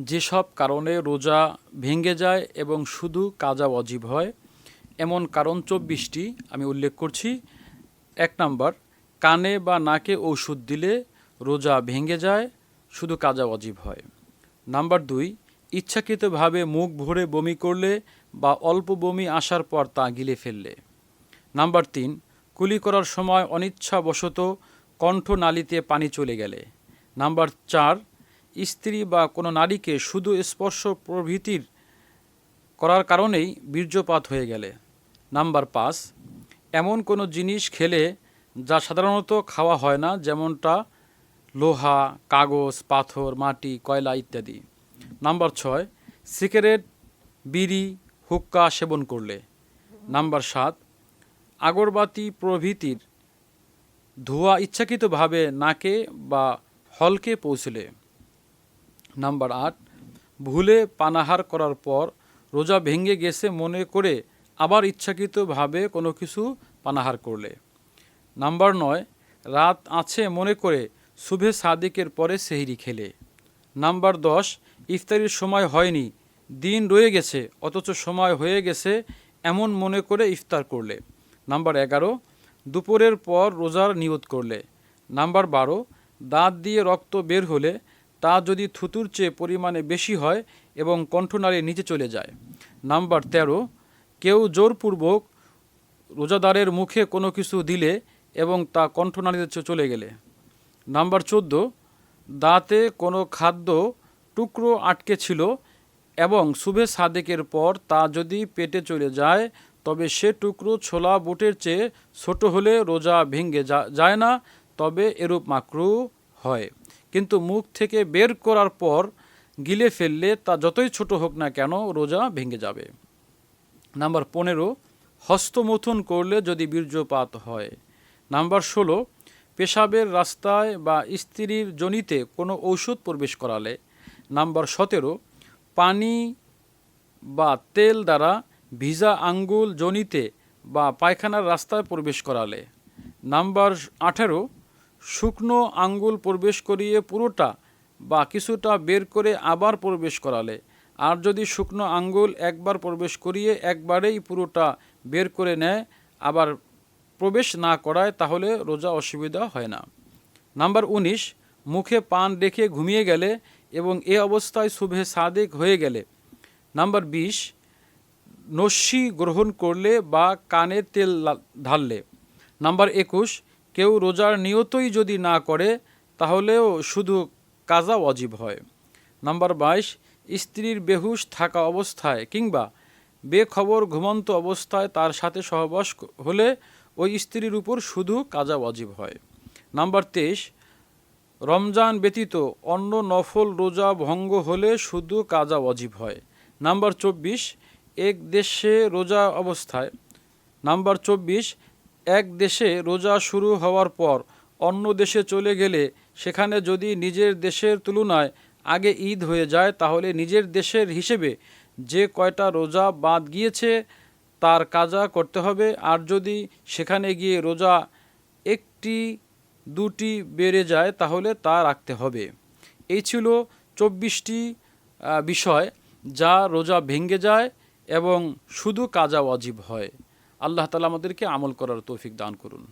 যেসব কারণে রোজা ভেঙে যায় এবং শুধু কাজা ওয়াজিব হয়, এমন কারণ 24টি আমি উল্লেখ করছি। 1 নাম্বার, কানে বা নাকে ঔষধ দিলে রোজা ভেঙে যায়, শুধু কাজা ওয়াজিব হয়। নাম্বার 2, ইচ্ছাকৃতভাবে মুখ ভরে বমি করলে বা অল্প বমি আসার পর তা গিলে ফেললে। নাম্বার 3, কুলি করার সময় অনিচ্ছাবশত কণ্ঠনালীতে পানি চলে গেলে। নাম্বার 4, স্ত্রী বা কোনো নারীকে শুধু স্পর্শ প্রভৃতির করার কারণেই বীর্যপাত হয়ে গেলে। নাম্বার 5, এমন কোনো জিনিস খেলে যা সাধারণত খাওয়া হয় না, যেমনটা লোহা, কাগজ, পাথর, মাটি, কয়লা ইত্যাদি। নাম্বার 6, সিগারেট, বিড়ি, হুক্কা সেবন করলে। নাম্বার 7, আগরবাতি প্রভৃতির ধোঁয়া ইচ্ছাকৃতভাবে নাকে বা হলকে পৌঁছলে। নাম্বার 8, ভুলে পানাহার করার পর রোজা ভেঙে গেছে মনে করে আবার ইচ্ছাকৃতভাবে কোনো কিছু পানাহার করলে। নাম্বার 9, রাত আছে মনে করে সুবহে সাদিকের পরে সেহরি খেলে। নাম্বার 10, ইফতারির সময় হয়নি, দিন রয়ে গেছে অথচ সময় হয়ে গেছে এমন মনে করে ইফতার করলে। নাম্বার 11, দুপুরের পর রোজার নিয়ত করলে। নাম্বার 12, দাঁত দিয়ে রক্ত বের হলে তা যদি থুতুর চেয়ে পরিমাণে বেশি হয় এবং কণ্ঠনালীর নিচে চলে যায়। নাম্বার 13, কেউ জোরপূর্বক রোজাদারের মুখে কোনো কিছু দিলে এবং তা কণ্ঠনালীতে চলে গেলে। নাম্বার 14, দাঁতে কোনো খাদ্য টুকরো আটকে ছিল এবং সুবহে সাদেকের পর তা যদি পেটে চলে যায়, তবে সে টুকরো ছোলা বুটের চেয়ে ছোট হলে রোজা ভেঙে যায় না, তবে এরূপ মাকরুহ হয়। কিন্তু মুখ থেকে বের করার পর গিলে ফেললে তা যতই ছোট হোক না কেন রোজা ভেঙে যাবে। নাম্বার 15, হস্তমৈথুন করলে যদি বীর্যপাত হয়। নাম্বার 16, পেশাবের রাস্তায় বা স্ত্রীর যোনিতে কোনো ঔষধ প্রবেশ করালে। নাম্বার 17, পানি বা তেল দ্বারা ভিজা আঙ্গুল যোনিতে বা পায়খানার রাস্তায় প্রবেশ করালে। নাম্বার 18, শুকনো আঙ্গুল প্রবেশ করিয়ে পুরোটা বা কিছুটা বের করে আবার প্রবেশ করালে। আর যদি শুকনো আঙ্গুল একবার প্রবেশ করিয়ে একবারেই পুরোটা বের করে নেয়, আবার প্রবেশ না করায়, তাহলে রোজা অসুবিধা হয় না। নাম্বার 19, মুখে পান রেখে ঘুমিয়ে গেলে এবং এ অবস্থায় সুবহে সাদেক হয়ে গেলে। নাম্বার 20, নস্যি গ্রহণ করলে বা কানে তেল ঢাললে। নাম্বার 21, কেউ রোজার নিয়তই যদি না করে তাহলেও শুধু কাজা ওয়াজিব হয়। নাম্বার 22, স্ত্রীর বেহুশ থাকা অবস্থায় কিংবা বেখবর ঘুমন্ত অবস্থায় তার সাথে সহবাস হলে ওই স্ত্রীর উপর শুধু কাজা ওয়াজিব হয়। নাম্বার 23, রমজান ব্যতীত অন্য নফল রোজা ভঙ্গ হলে শুধু কাজা ওয়াজিব হয়। নাম্বার 24, এক দেশে রোজা অবস্থায়। নাম্বার 24, এক দেশে রোজা শুরু হওয়ার পর অন্য দেশে চলে গেলে সেখানে যদি নিজের দেশের তুলনায় আগে ঈদ হয়ে যায়, তাহলে নিজের দেশের হিসেবে যে কয়টা রোজা বাদ গিয়েছে তার কাজা করতে হবে। আর যদি সেখানে গিয়ে রোজা একটি দুটি বেড়ে যায় তাহলে তা রাখতে হবে। এই ছিল 24টি বিষয় যা রোজা ভেঙে যায় এবং শুধু কাজা ওয়াজিব হয়। আল্লাহ তাআলা আমাদেরকে আমল করার তৌফিক দান করুন।